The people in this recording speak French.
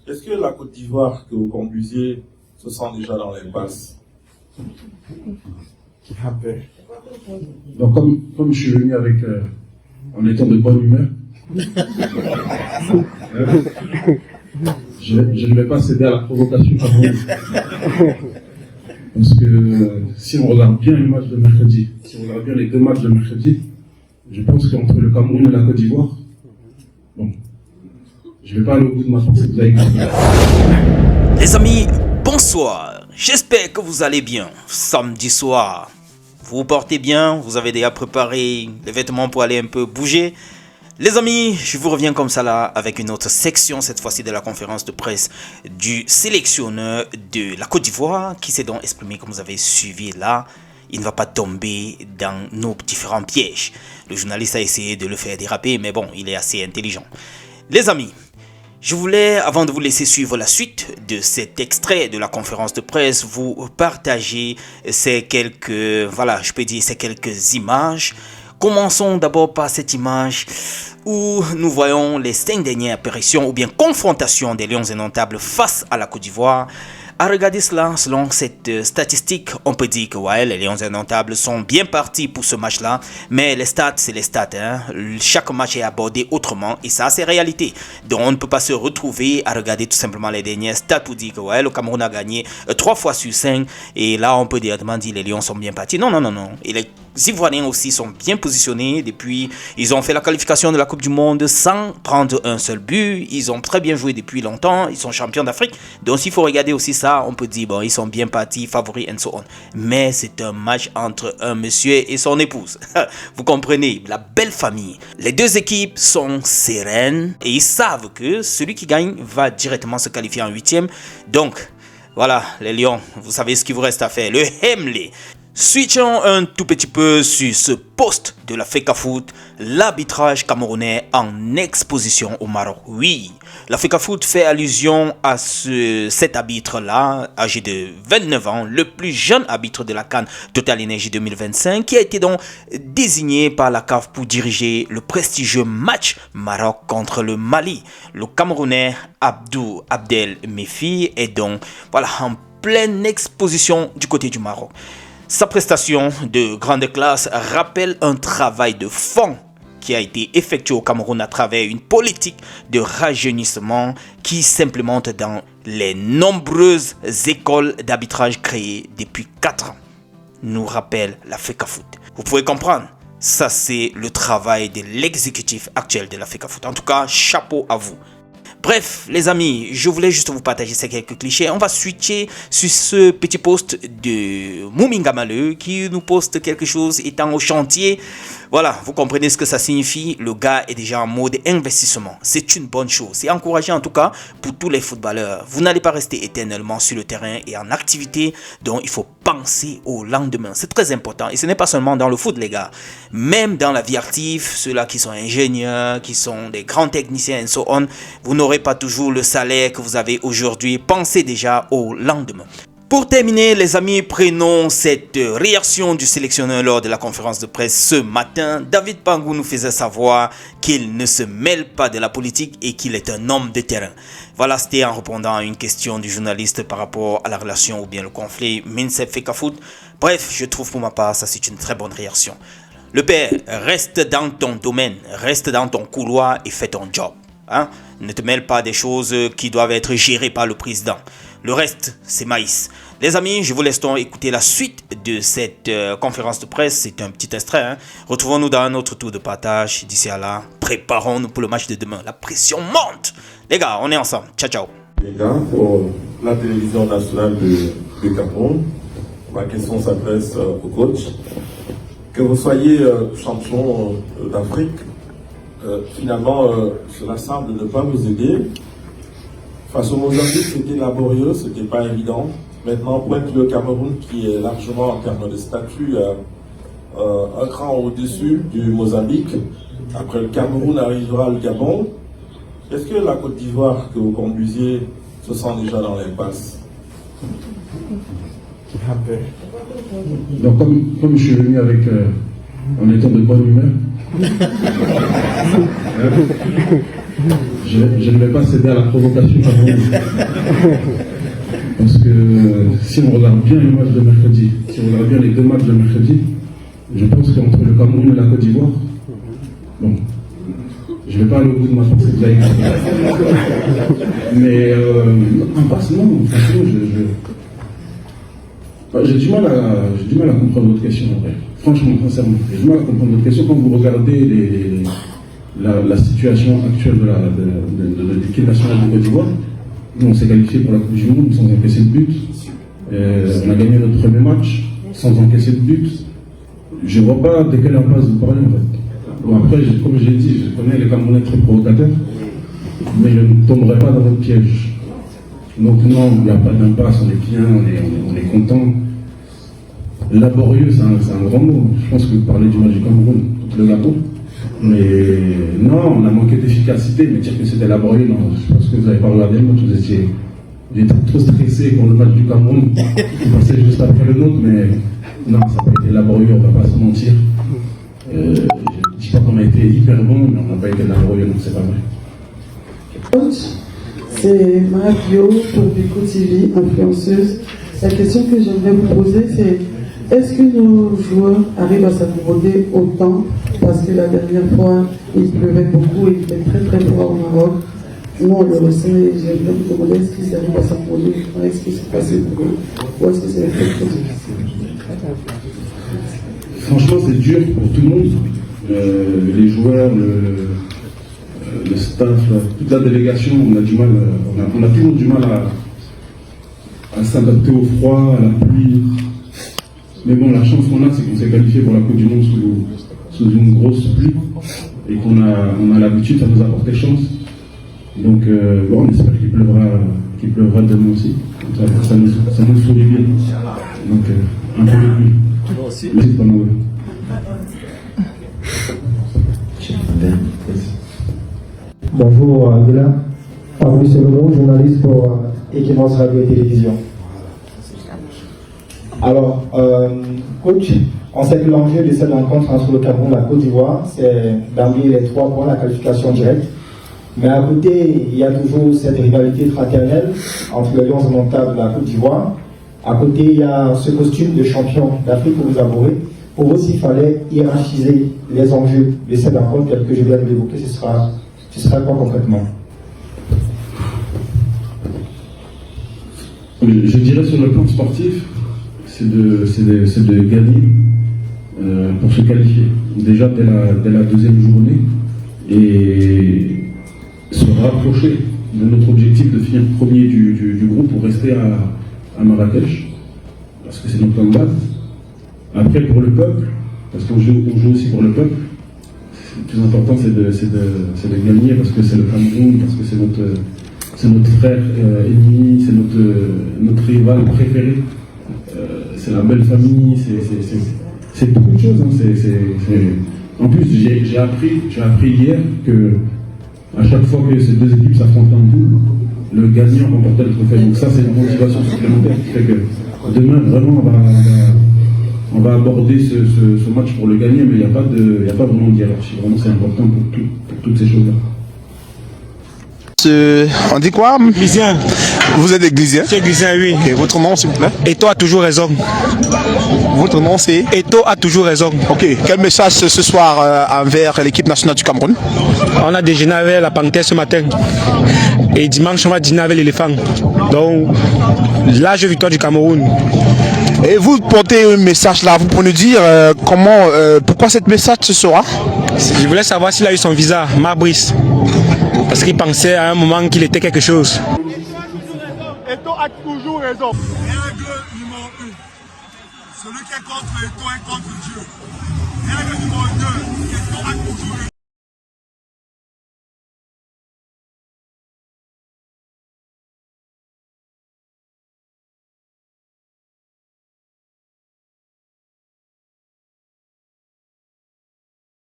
Est-ce que la Côte d'Ivoire que vous conduisiez se sent déjà dans l'impasse? Donc comme je suis venu avec en étant de bonne humeur, je ne vais pas céder à la provocation camerounaise. Parce que si on regarde bien les matchs de mercredi, si on regarde bien les deux matchs de mercredi, je pense qu'entre le Cameroun et la Côte d'Ivoire, bon, je ne vais pas aller au bout de ma pensée, vous avez compris. Les amis, bonsoir. J'espère que vous allez bien. Samedi soir, vous vous portez bien, vous avez déjà préparé les vêtements pour aller un peu bouger. Les amis, je vous reviens comme ça là avec une autre section, cette fois-ci de la conférence de presse du sélectionneur de la Côte d'Ivoire qui s'est donc exprimé comme vous avez suivi là. Il ne va pas tomber dans nos différents pièges. Le journaliste a essayé de le faire déraper, mais bon, il est assez intelligent. Les amis, je voulais, avant de vous laisser suivre la suite de cet extrait de la conférence de presse, vous partager ces quelques, voilà, je peux dire ces quelques images. Commençons d'abord par cette image où nous voyons les 5 dernières apparitions ou bien confrontations des Lions indomptables face à la Côte d'Ivoire. À regarder cela, selon cette statistique, on peut dire que ouais, les Lions indomptables sont bien partis pour ce match-là. Mais les stats, c'est les stats. Hein. Chaque match est abordé autrement et ça, c'est réalité. Donc, on ne peut pas se retrouver à regarder tout simplement les dernières stats pour dire que ouais, le Cameroun a gagné 3 fois sur 5. Et là, on peut directement dire que les Lions sont bien partis. Non, non, non, non. Et les Ivoiriens aussi sont bien positionnés. Depuis, ils ont fait la qualification de la Coupe du Monde sans prendre un seul but. Ils ont très bien joué depuis longtemps. Ils sont champions d'Afrique. Donc, s'il faut regarder aussi ça, on peut dire, bon, ils sont bien partis, favoris, and so on. Mais c'est un match entre un monsieur et son épouse. Vous comprenez, la belle famille. Les deux équipes sont sereines et ils savent que celui qui gagne va directement se qualifier en 8e. Donc, voilà, les Lions, vous savez ce qu'il vous reste à faire. Le Hemley. Switchons un tout petit peu sur ce poste de la FECAFOOT, l'arbitrage camerounais en exposition au Maroc. Oui, la FECAFOOT fait allusion à cet arbitre-là, âgé de 29 ans, le plus jeune arbitre de la CAN Total Energy 2025, qui a été donc désigné par la CAF pour diriger le prestigieux match Maroc contre le Mali. Le Camerounais Abdou Abdel Mefi est donc voilà, en pleine exposition du côté du Maroc. Sa prestation de grande classe rappelle un travail de fond qui a été effectué au Cameroun à travers une politique de rajeunissement qui s'implémente dans les nombreuses écoles d'arbitrage créées depuis 4 ans, nous rappelle la FECAFOOT. Vous pouvez comprendre, ça c'est le travail de l'exécutif actuel de la FECAFOOT. En tout cas, chapeau à vous. Bref, les amis, je voulais juste vous partager ces quelques clichés. On va switcher sur ce petit post de Mouminga Maleu qui nous poste quelque chose étant au chantier. Voilà, vous comprenez ce que ça signifie. Le gars est déjà en mode investissement. C'est une bonne chose. C'est encourageant en tout cas pour tous les footballeurs. Vous n'allez pas rester éternellement sur le terrain et en activité. Donc, il faut penser au lendemain. C'est très important. Et ce n'est pas seulement dans le foot, les gars. Même dans la vie active, ceux-là qui sont ingénieurs, qui sont des grands techniciens et so on, vous n'aurez pas toujours le salaire que vous avez aujourd'hui. Pensez déjà au lendemain. Pour terminer, les amis, prenons cette réaction du sélectionneur lors de la conférence de presse ce matin. David Pangou nous faisait savoir qu'il ne se mêle pas de la politique et qu'il est un homme de terrain. Voilà, c'était en répondant à une question du journaliste par rapport à la relation ou bien le conflit Minsef-FECAFOOT. Bref, je trouve pour ma part, ça c'est une très bonne réaction. Le père, reste dans ton domaine, reste dans ton couloir et fais ton job. Hein? Ne te mêle pas des choses qui doivent être gérées par le président. Le reste, c'est maïs. Les amis, je vous laisse donc écouter la suite de cette conférence de presse. C'est un petit extrait. Hein. Retrouvons-nous dans un autre tour de partage. D'ici à là, préparons-nous pour le match de demain. La pression monte. Les gars, on est ensemble. Ciao, ciao. Les gars, pour la télévision nationale de Cameroun, ma question s'adresse au coach. Que vous soyez champion d'Afrique, finalement, cela semble ne pas vous aider. Face au Mozambique, c'était laborieux, c'était pas évident. Maintenant, pointe le Cameroun qui est largement, en termes de statut, un cran au-dessus du Mozambique. Après le Cameroun arrivera le Gabon. Est-ce que la Côte d'Ivoire que vous conduisiez se sent déjà dans l'impasse? Donc comme je suis venu avec en étant de bonne humeur, je ne vais pas céder à la provocation. Parce que si on regarde bien le match de mercredi, si on regarde bien les deux matchs de mercredi, je pense qu'entre le Cameroun et la Côte d'Ivoire, bon, je ne vais pas aller au bout de ma pensée, vous avez compris. Mais en passe, non, franchement, j'ai du mal à comprendre votre question, en vrai. Franchement, sincèrement, j'ai du mal à comprendre votre question quand vous regardez la situation actuelle de l'équipe nationale de Côte d'Ivoire. Nous, on s'est qualifié pour la Coupe du Monde sans encaisser de but. On a gagné notre premier match sans encaisser de but. Je ne vois pas de quelle impasse vous parlez, en fait. Bon, après, comme je l'ai dit, je connais les Camerounais très provocateurs, mais je ne tomberai pas dans votre piège. Donc non, il n'y a pas d'impasse, on est bien, on est content. Laborieux, c'est un grand mot. Je pense que vous parlez du match du Cameroun contre le Gabon. Mais non, on a manqué d'efficacité, mais dire que c'était laborieux, non. Je pense que vous n'avez pas regardé le match, vous étiez trop stressé pour le match du Cameroun. Vous passez juste après le nôtre, mais non, ça n'a pas été laborieux, on ne va pas se mentir. Je ne dis pas qu'on a été hyper bon, mais on n'a pas été laborieux, donc c'est pas vrai. C'est Mario pour Bico TV, influenceuse. La question que j'aimerais vous poser, c'est est-ce que nos joueurs arrivent à s'accommoder autant? Parce que la dernière fois, il pleuvait beaucoup et il fait très très froid au Maroc. Nous, on le ressent et j'aimerais vous demander est-ce qu'ils arrivent à s'accommoder? Est-ce qu'ils se passent pour eux? Ou est-ce que c'est très difficile? Franchement, c'est dur pour tout le monde. Les joueurs, le staff, toute la délégation, on a du mal, on a toujours du mal à s'adapter au froid, à la pluie. Mais bon, la chance qu'on a, c'est qu'on s'est qualifié pour la Coupe du Monde sous une grosse pluie et qu'on a l'habitude, ça nous a porté chance. Donc, bon, on espère qu'il pleuvra demain aussi. Ça nous sourit bien. Donc, un peu de pluie. Merci pendant eux. Bonjour, Abdullah. Fabrice Solomon, journaliste pour Equinox Radio et Télévision. Alors, coach, on sait que l'enjeu de cette rencontre entre le Cameroun et la Côte d'Ivoire, c'est d'amener les 3 points, la qualification directe. Mais à côté, il y a toujours cette rivalité fraternelle entre les Lions indomptables de la Côte d'Ivoire. À côté, il y a ce costume de champion d'Afrique que vous arborez. Pour vous, s'il fallait hiérarchiser les enjeux de cette rencontre, tel que je viens de l'évoquer, ce sera quoi concrètement? Je dirais sur le plan sportif, c'est de gagner pour se qualifier. Déjà dès la deuxième journée et se rapprocher de notre objectif de finir premier du groupe pour rester à Marrakech, parce que c'est notre combat. Après, pour le peuple, parce qu'on joue aussi pour le peuple, le plus important c'est de gagner parce que c'est le Cameroun, parce que c'est notre frère ennemi, c'est notre rival préféré, c'est la belle famille, c'est beaucoup de choses. Hein. En plus, j'ai appris hier que à chaque fois que ces deux équipes s'affrontent en poule, le gagnant remportait le trophée. Donc ça, c'est une motivation supplémentaire qui fait que demain, vraiment, on va aborder ce match pour le gagner, mais il n'y a pas vraiment de hiérarchie. Vraiment, c'est important pour toutes ces choses-là. On dit quoi? Glisien. Vous êtes Glisien? C'est Glisien, oui. Et votre nom, s'il vous plaît? Eto a toujours raison. Votre nom, c'est? Eto a toujours raison. Ok. Quel message ce soir envers l'équipe nationale du Cameroun? On a déjeuné avec la panthère ce matin. Et dimanche, on va dîner avec l'éléphant. Donc, large victoire du Cameroun. Et vous portez un message là, vous pouvez nous dire pourquoi ce message ce soir? Je voulais savoir s'il a eu son visa, Marbrice. Parce qu'il pensait à un moment qu'il était quelque chose. Eto a toujours raison. Règle numéro 1. Celui qui est contre Eto est contre Dieu. Règle numéro 2. Eto a toujours raison.